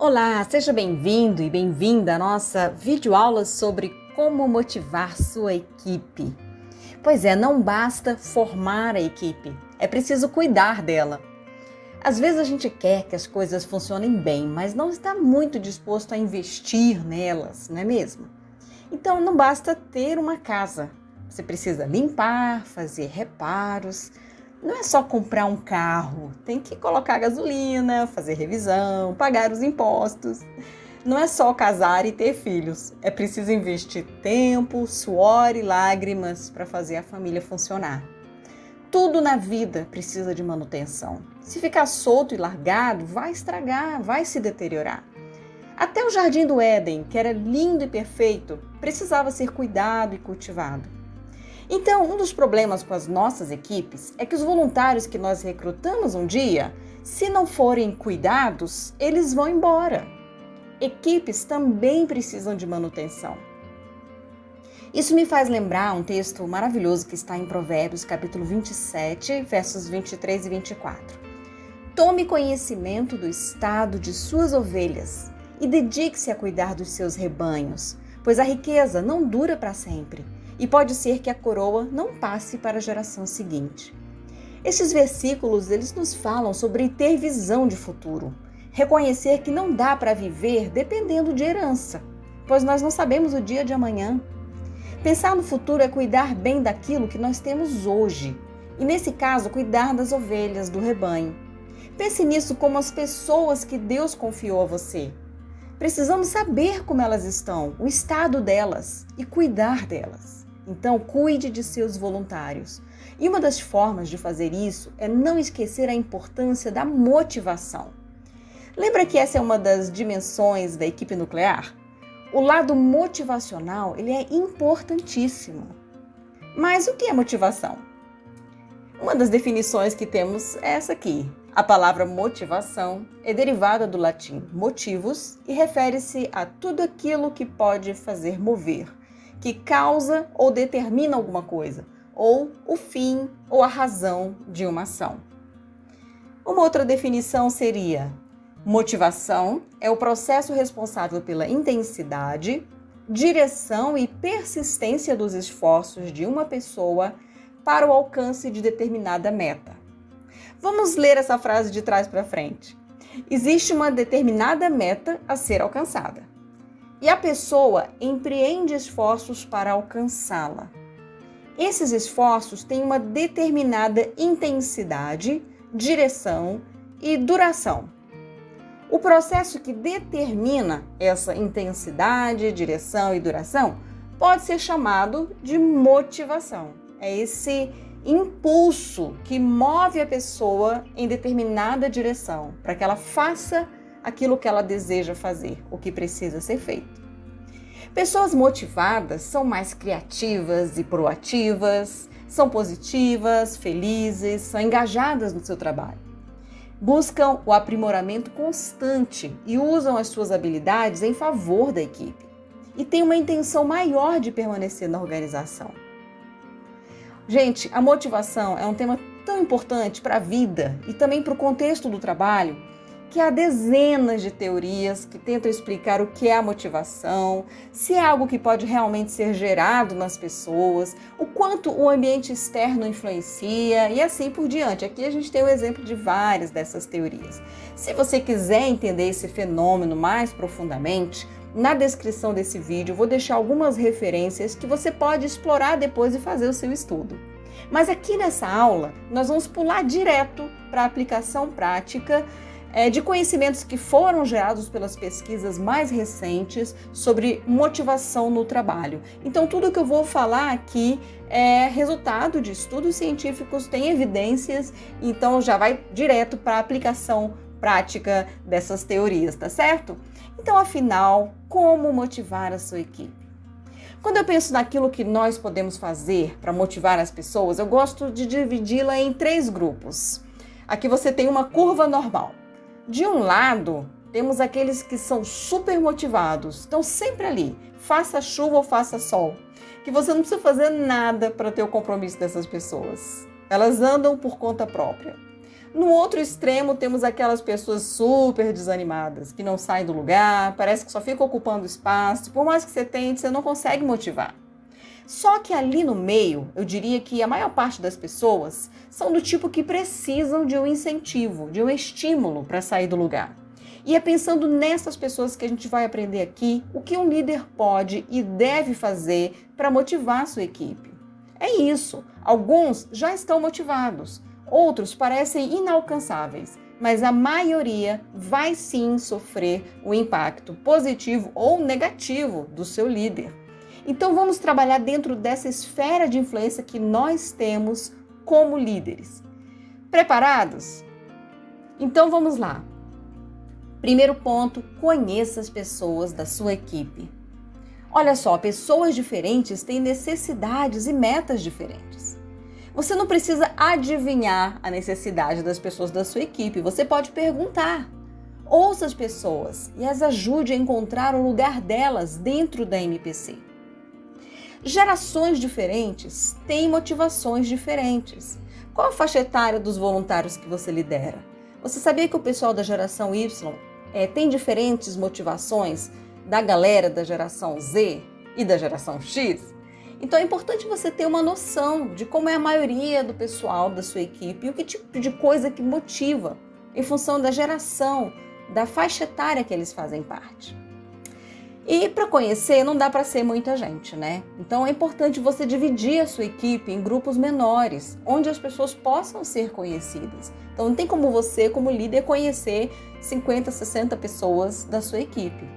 Olá, seja bem-vindo e bem-vinda à nossa videoaula sobre como motivar sua equipe. Pois é, não basta formar a equipe, é preciso cuidar dela. Às vezes a gente quer que as coisas funcionem bem, mas não está muito disposto a investir nelas, não é mesmo? Então não basta ter uma casa, você precisa limpar, fazer reparos. Não é só comprar um carro, tem que colocar gasolina, fazer revisão, pagar os impostos. Não é só casar e ter filhos, é preciso investir tempo, suor e lágrimas para fazer a família funcionar. Tudo na vida precisa de manutenção. Se ficar solto e largado, vai estragar, vai se deteriorar. Até o Jardim do Éden, que era lindo e perfeito, precisava ser cuidado e cultivado. Então, um dos problemas com as nossas equipes é que os voluntários que nós recrutamos um dia, se não forem cuidados, eles vão embora. Equipes também precisam de manutenção. Isso me faz lembrar um texto maravilhoso que está em Provérbios, capítulo 27, versos 23 e 24. Tome conhecimento do estado de suas ovelhas e dedique-se a cuidar dos seus rebanhos, pois a riqueza não dura para sempre. E pode ser que a coroa não passe para a geração seguinte. Estes versículos, eles nos falam sobre ter visão de futuro, reconhecer que não dá para viver dependendo de herança, pois nós não sabemos o dia de amanhã. Pensar no futuro é cuidar bem daquilo que nós temos hoje, e nesse caso, cuidar das ovelhas do rebanho. Pense nisso como as pessoas que Deus confiou a você. Precisamos saber como elas estão, o estado delas e cuidar delas. Então, cuide de seus voluntários. E uma das formas de fazer isso é não esquecer a importância da motivação. Lembra que essa é uma das dimensões da equipe nuclear? O lado motivacional, ele é importantíssimo. Mas o que é motivação? Uma das definições que temos é essa aqui. A palavra motivação é derivada do latim motivus e refere-se a tudo aquilo que pode fazer mover, que causa ou determina alguma coisa, ou o fim ou a razão de uma ação. Uma outra definição seria: motivação é o processo responsável pela intensidade, direção e persistência dos esforços de uma pessoa para o alcance de determinada meta. Vamos ler essa frase de trás para frente. Existe uma determinada meta a ser alcançada. E a pessoa empreende esforços para alcançá-la. Esses esforços têm uma determinada intensidade, direção e duração. O processo que determina essa intensidade, direção e duração pode ser chamado de motivação. É esse impulso que move a pessoa em determinada direção, para que ela faça aquilo que ela deseja fazer, o que precisa ser feito. Pessoas motivadas são mais criativas e proativas, são positivas, felizes, são engajadas no seu trabalho. Buscam o aprimoramento constante e usam as suas habilidades em favor da equipe. E têm uma intenção maior de permanecer na organização. Gente, a motivação é um tema tão importante para a vida e também para o contexto do trabalho, que há dezenas de teorias que tentam explicar o que é a motivação, se é algo que pode realmente ser gerado nas pessoas, o quanto o ambiente externo influencia e assim por diante. Aqui a gente tem o exemplo de várias dessas teorias. Se você quiser entender esse fenômeno mais profundamente, na descrição desse vídeo eu vou deixar algumas referências que você pode explorar depois e fazer o seu estudo. Mas aqui nessa aula, nós vamos pular direto para a aplicação prática de conhecimentos que foram gerados pelas pesquisas mais recentes sobre motivação no trabalho. Então, tudo que eu vou falar aqui é resultado de estudos científicos, tem evidências, então já vai direto para a aplicação prática dessas teorias, tá certo? Então, afinal, como motivar a sua equipe? Quando eu penso naquilo que nós podemos fazer para motivar as pessoas, eu gosto de dividi-la em 3 grupos. Aqui você tem uma curva normal. De um lado, temos aqueles que são super motivados, estão sempre ali, faça chuva ou faça sol, que você não precisa fazer nada para ter o compromisso dessas pessoas. Elas andam por conta própria. No outro extremo, temos aquelas pessoas super desanimadas, que não saem do lugar, parece que só ficam ocupando espaço, por mais que você tente, você não consegue motivar. Só que ali no meio, eu diria que a maior parte das pessoas são do tipo que precisam de um incentivo, de um estímulo para sair do lugar. E é pensando nessas pessoas que a gente vai aprender aqui o que um líder pode e deve fazer para motivar a sua equipe. É isso, alguns já estão motivados, outros parecem inalcançáveis, mas a maioria vai sim sofrer o impacto positivo ou negativo do seu líder. Então vamos trabalhar dentro dessa esfera de influência que nós temos como líderes. Preparados? Então vamos lá. Primeiro ponto, conheça as pessoas da sua equipe. Olha só, pessoas diferentes têm necessidades e metas diferentes. Você não precisa adivinhar a necessidade das pessoas da sua equipe, você pode perguntar. Ouça as pessoas e as ajude a encontrar o lugar delas dentro da MPC. Gerações diferentes têm motivações diferentes. Qual a faixa etária dos voluntários que você lidera? Você sabia que o pessoal da geração Y tem diferentes motivações da galera da geração Z e da geração X? Então é importante você ter uma noção de como é a maioria do pessoal da sua equipe e o que tipo de coisa que motiva em função da geração, da faixa etária que eles fazem parte. E para conhecer não dá para ser muita gente, né? Então é importante você dividir a sua equipe em grupos menores, onde as pessoas possam ser conhecidas. Então não tem como você, como líder, conhecer 50, 60 pessoas da sua equipe.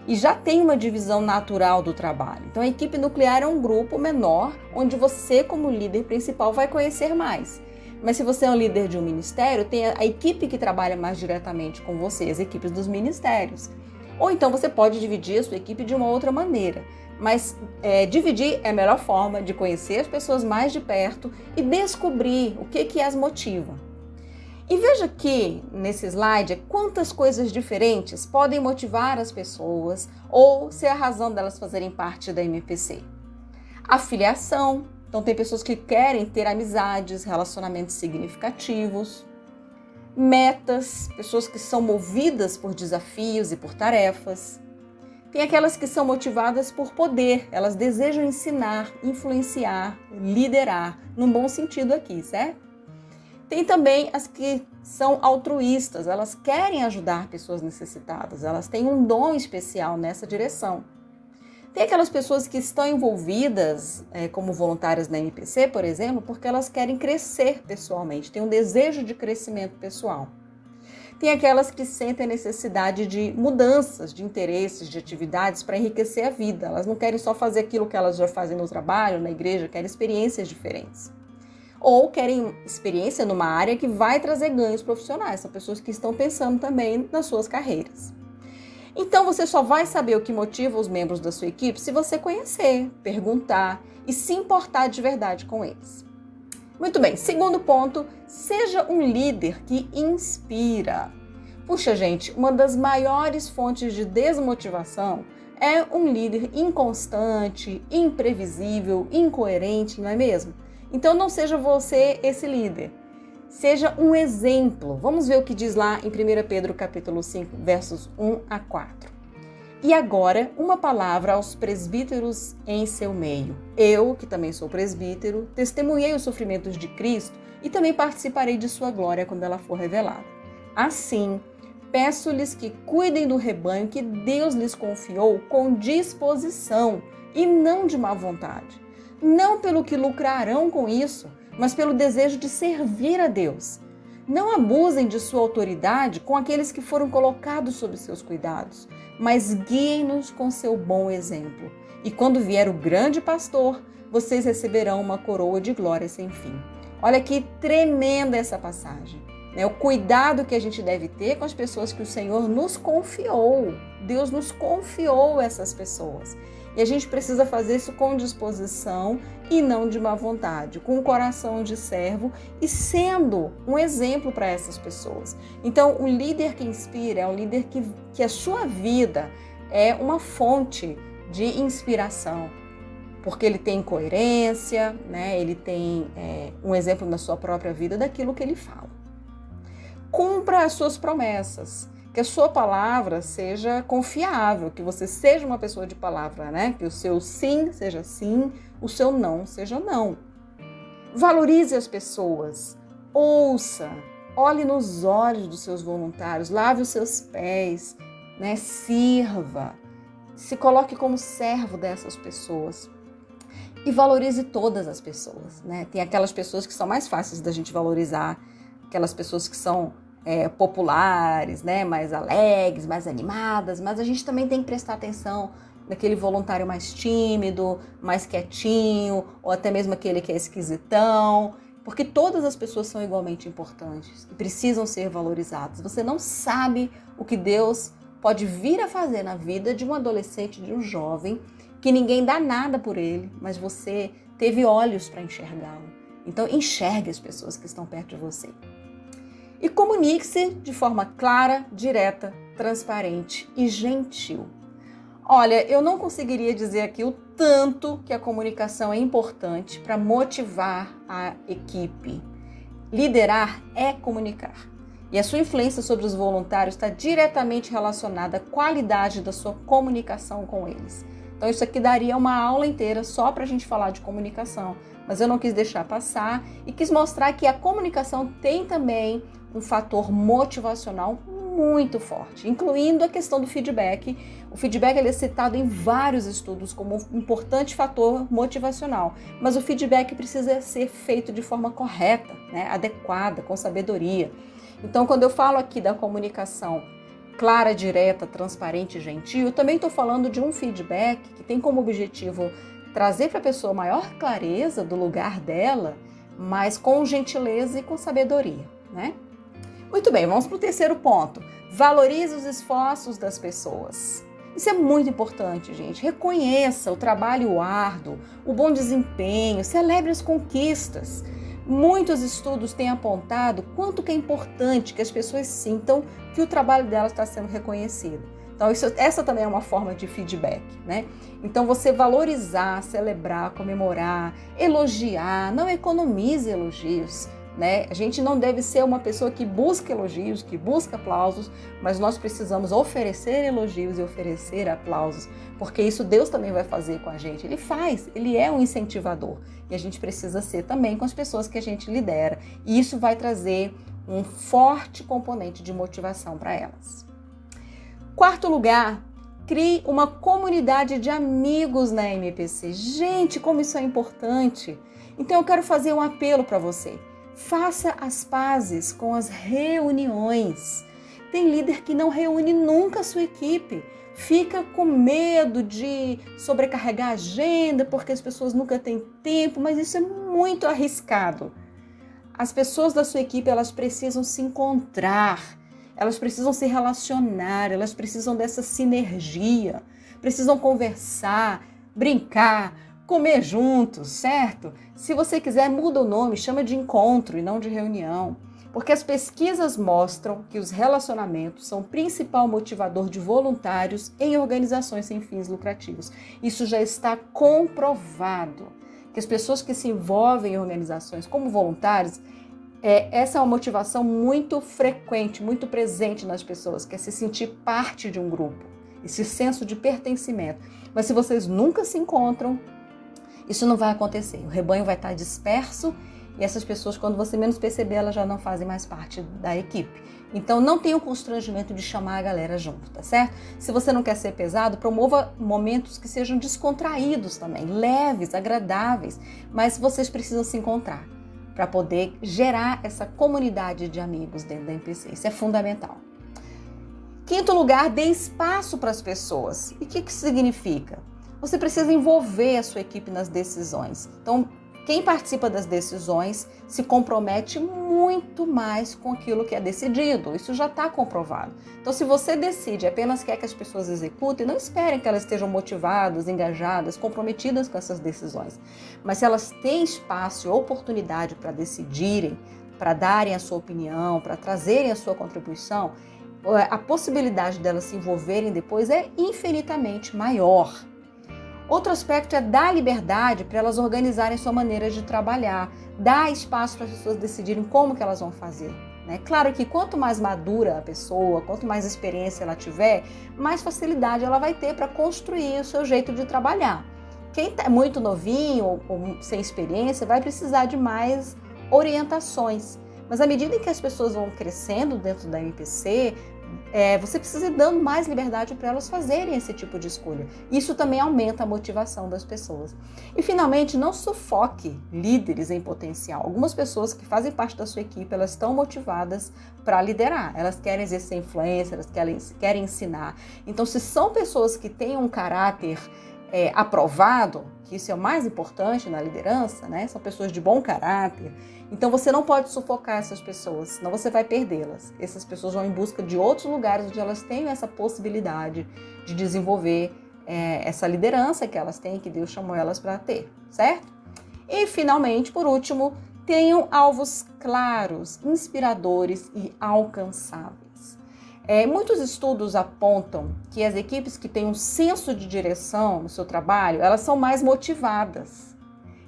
E já tem uma divisão natural do trabalho. Então a equipe nuclear é um grupo menor, onde você, como líder principal, vai conhecer mais. Mas se você é um líder de um ministério, tem a equipe que trabalha mais diretamente com você, as equipes dos ministérios. Ou então você pode dividir a sua equipe de uma outra maneira. Mas dividir é a melhor forma de conhecer as pessoas mais de perto e descobrir o que as motiva. E veja aqui nesse slide quantas coisas diferentes podem motivar as pessoas ou ser a razão delas fazerem parte da MPC. Afiliação. Então tem pessoas que querem ter amizades, relacionamentos significativos. Metas, pessoas que são movidas por desafios e por tarefas. Tem aquelas que são motivadas por poder, elas desejam ensinar, influenciar, liderar, num bom sentido aqui, certo? Tem também as que são altruístas, elas querem ajudar pessoas necessitadas, elas têm um dom especial nessa direção. Tem aquelas pessoas que estão envolvidas como voluntárias na MPC, por exemplo, porque elas querem crescer pessoalmente, têm um desejo de crescimento pessoal. Tem aquelas que sentem a necessidade de mudanças, de interesses, de atividades para enriquecer a vida. Elas não querem só fazer aquilo que elas já fazem no trabalho, na igreja, querem experiências diferentes. Ou querem experiência numa área que vai trazer ganhos profissionais. São pessoas que estão pensando também nas suas carreiras. Então você só vai saber o que motiva os membros da sua equipe se você conhecer, perguntar e se importar de verdade com eles. Muito bem, segundo ponto, seja um líder que inspira. Puxa, gente, uma das maiores fontes de desmotivação é um líder inconstante, imprevisível, incoerente, não é mesmo? Então não seja você esse líder. Seja um exemplo. Vamos ver o que diz lá em 1 Pedro capítulo 5, versos 1 a 4. E agora, uma palavra aos presbíteros em seu meio. Eu, que também sou presbítero, testemunhei os sofrimentos de Cristo e também participarei de sua glória quando ela for revelada. Assim, peço-lhes que cuidem do rebanho que Deus lhes confiou com disposição e não de má vontade. Não pelo que lucrarão com isso, mas pelo desejo de servir a Deus. Não abusem de sua autoridade com aqueles que foram colocados sob seus cuidados, mas guiem-nos com seu bom exemplo. E quando vier o grande pastor, vocês receberão uma coroa de glória sem fim. Olha que tremenda essa passagem, né? O cuidado que a gente deve ter com as pessoas que o Senhor nos confiou. Deus nos confiou essas pessoas. E a gente precisa fazer isso com disposição e não de má vontade, com o coração de servo e sendo um exemplo para essas pessoas. Então, o líder que inspira é um líder que a sua vida é uma fonte de inspiração, porque ele tem coerência, né? Ele tem um exemplo na sua própria vida daquilo que ele fala. cumpra as suas promessas, que a sua palavra seja confiável, que você seja uma pessoa de palavra, né? Que o seu sim seja sim, o seu não seja não. Valorize as pessoas, ouça, olhe nos olhos dos seus voluntários, lave os seus pés, né? Sirva, se coloque como servo dessas pessoas. E valorize todas as pessoas, né? Tem aquelas pessoas que são mais fáceis da gente valorizar, aquelas pessoas que são populares, né? Mais alegres, mais animadas, mas a gente também tem que prestar atenção naquele voluntário mais tímido, mais quietinho, ou até mesmo aquele que é esquisitão, porque todas as pessoas são igualmente importantes e precisam ser valorizadas. Você não sabe o que Deus pode vir a fazer na vida de um adolescente, de um jovem, que ninguém dá nada por ele, mas você teve olhos para enxergá-lo. Então, enxergue as pessoas que estão perto de você. E comunique-se de forma clara, direta, transparente e gentil. Olha, eu não conseguiria dizer aqui o tanto que a comunicação é importante para motivar a equipe. Liderar é comunicar. E a sua influência sobre os voluntários está diretamente relacionada à qualidade da sua comunicação com eles. Então isso aqui daria uma aula inteira só para a gente falar de comunicação, mas eu não quis deixar passar e quis mostrar que a comunicação tem também um fator motivacional muito forte, incluindo a questão do feedback. O feedback ele é citado em vários estudos como um importante fator motivacional, mas o feedback precisa ser feito de forma correta, né? Adequada, com sabedoria. Então, quando eu falo aqui da comunicação clara, direta, transparente e gentil, eu também estou falando de um feedback que tem como objetivo trazer para a pessoa maior clareza do lugar dela, mas com gentileza e com sabedoria, né? Muito bem, vamos para o terceiro ponto. Valorize os esforços das pessoas. Isso é muito importante, gente. Reconheça o trabalho árduo, o bom desempenho, celebre as conquistas. Muitos estudos têm apontado quanto que é importante que as pessoas sintam que o trabalho delas está sendo reconhecido. Então, essa também é uma forma de feedback, né? Então, você valorizar, celebrar, comemorar, elogiar, não economize elogios, né? A gente não deve ser uma pessoa que busca elogios, que busca aplausos, mas nós precisamos oferecer elogios e oferecer aplausos, porque isso Deus também vai fazer com a gente. Ele faz, ele é um incentivador e a gente precisa ser também com as pessoas que a gente lidera. E isso vai trazer um forte componente de motivação para elas. Quarto lugar, crie uma comunidade de amigos na MPC. Gente, como isso é importante! Então eu quero fazer um apelo para você. Faça as pazes com as reuniões. Tem líder que não reúne nunca a sua equipe. Fica com medo de sobrecarregar a agenda porque as pessoas nunca têm tempo, mas isso é muito arriscado. As pessoas da sua equipe, elas precisam se encontrar, elas precisam se relacionar, elas precisam dessa sinergia, precisam conversar, brincar, comer juntos, certo? Se você quiser, muda o nome, chama de encontro e não de reunião. Porque as pesquisas mostram que os relacionamentos são o principal motivador de voluntários em organizações sem fins lucrativos. Isso já está comprovado, que as pessoas que se envolvem em organizações como voluntários, essa é uma motivação muito frequente, muito presente nas pessoas, que é se sentir parte de um grupo, esse senso de pertencimento. Mas se vocês nunca se encontram, isso não vai acontecer. O rebanho vai estar disperso e essas pessoas, quando você menos perceber, elas já não fazem mais parte da equipe. Então, não tenha o constrangimento de chamar a galera junto, tá certo? Se você não quer ser pesado, promova momentos que sejam descontraídos também, leves, agradáveis, mas vocês precisam se encontrar para poder gerar essa comunidade de amigos dentro da MPC. Isso é fundamental. Quinto lugar, dê espaço para as pessoas. E o que isso significa? Você precisa envolver a sua equipe nas decisões. Então, quem participa das decisões se compromete muito mais com aquilo que é decidido. Isso já está comprovado. Então, se você decide, apenas quer que as pessoas executem, não esperem que elas estejam motivadas, engajadas, comprometidas com essas decisões. Mas se elas têm espaço e oportunidade para decidirem, para darem a sua opinião, para trazerem a sua contribuição, a possibilidade delas se envolverem depois é infinitamente maior. Outro aspecto é dar liberdade para elas organizarem sua maneira de trabalhar, dar espaço para as pessoas decidirem como que elas vão fazer. né? Claro que quanto mais madura a pessoa, quanto mais experiência ela tiver, mais facilidade ela vai ter para construir o seu jeito de trabalhar. Quem é muito novinho ou sem experiência vai precisar de mais orientações. Mas à medida em que as pessoas vão crescendo dentro da MPC, você precisa ir dando mais liberdade para elas fazerem esse tipo de escolha. Isso também aumenta a motivação das pessoas. E, finalmente, não sufoque líderes em potencial. Algumas pessoas que fazem parte da sua equipe, elas estão motivadas para liderar. Elas querem exercer influência, elas querem ensinar. Então, se são pessoas que têm um caráter aprovado, que isso é o mais importante na liderança, né? São pessoas de bom caráter. Então você não pode sufocar essas pessoas, senão você vai perdê-las. Essas pessoas vão em busca de outros lugares onde elas tenham essa possibilidade de desenvolver essa liderança que elas têm, que Deus chamou elas para ter, certo? E finalmente, por último, tenham alvos claros, inspiradores e alcançáveis. Muitos estudos apontam que as equipes que têm um senso de direção no seu trabalho, elas são mais motivadas.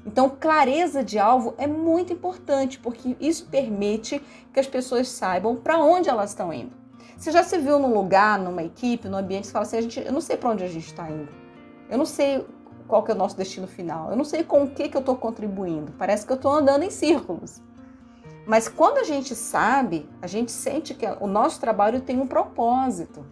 Então, clareza de alvo é muito importante, porque isso permite que as pessoas saibam para onde elas estão indo. Você já se viu num lugar, numa equipe, num ambiente, você fala assim, eu não sei para onde a gente está indo. Eu não sei qual que é o nosso destino final. Eu não sei com o que eu estou contribuindo. Parece que eu estou andando em círculos. Mas quando a gente sabe, a gente sente que o nosso trabalho tem um propósito.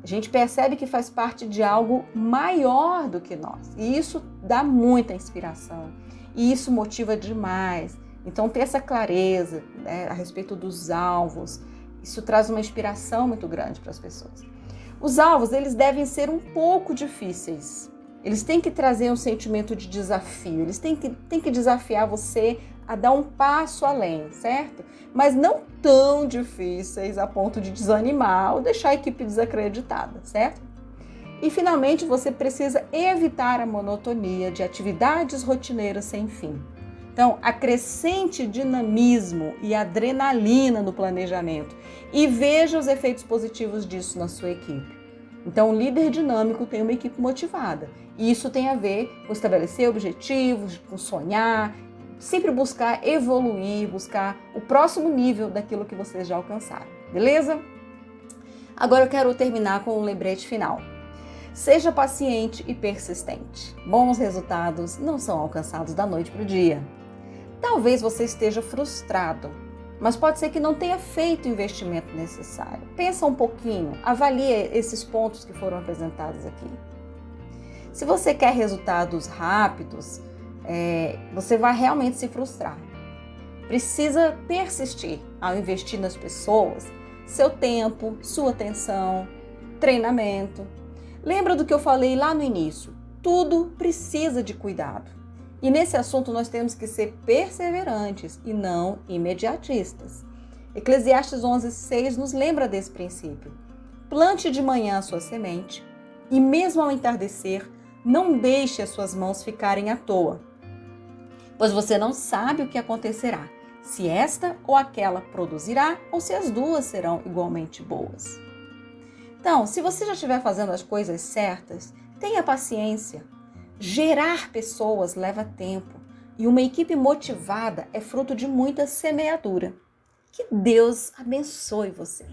A gente percebe que faz parte de algo maior do que nós. E isso dá muita inspiração. E isso motiva demais. Então, ter essa clareza, né, a respeito dos alvos, isso traz uma inspiração muito grande para as pessoas. Os alvos, eles devem ser um pouco difíceis. Eles têm que trazer um sentimento de desafio. Eles têm que desafiar você a dar um passo além, certo? Mas não tão difíceis a ponto de desanimar ou deixar a equipe desacreditada, certo? E, finalmente, você precisa evitar a monotonia de atividades rotineiras sem fim. Então, acrescente dinamismo e adrenalina no planejamento e veja os efeitos positivos disso na sua equipe. Então, um líder dinâmico tem uma equipe motivada. E isso tem a ver com estabelecer objetivos, com sonhar, sempre buscar evoluir, buscar o próximo nível daquilo que vocês já alcançaram. Beleza? Agora eu quero terminar com um lembrete final. Seja paciente e persistente. Bons resultados não são alcançados da noite para o dia. Talvez você esteja frustrado, mas pode ser que não tenha feito o investimento necessário. Pensa um pouquinho, avalie esses pontos que foram apresentados aqui. Se você quer resultados rápidos, você vai realmente se frustrar. Precisa persistir ao investir nas pessoas, seu tempo, sua atenção, treinamento. Lembra do que eu falei lá no início? Tudo precisa de cuidado. E nesse assunto nós temos que ser perseverantes e não imediatistas. Eclesiastes 11:6 nos lembra desse princípio. Plante de manhã a sua semente e mesmo ao entardecer, não deixe as suas mãos ficarem à toa, pois você não sabe o que acontecerá, se esta ou aquela produzirá ou se as duas serão igualmente boas. Então, se você já estiver fazendo as coisas certas, tenha paciência. Gerar pessoas leva tempo e uma equipe motivada é fruto de muita semeadura. Que Deus abençoe você.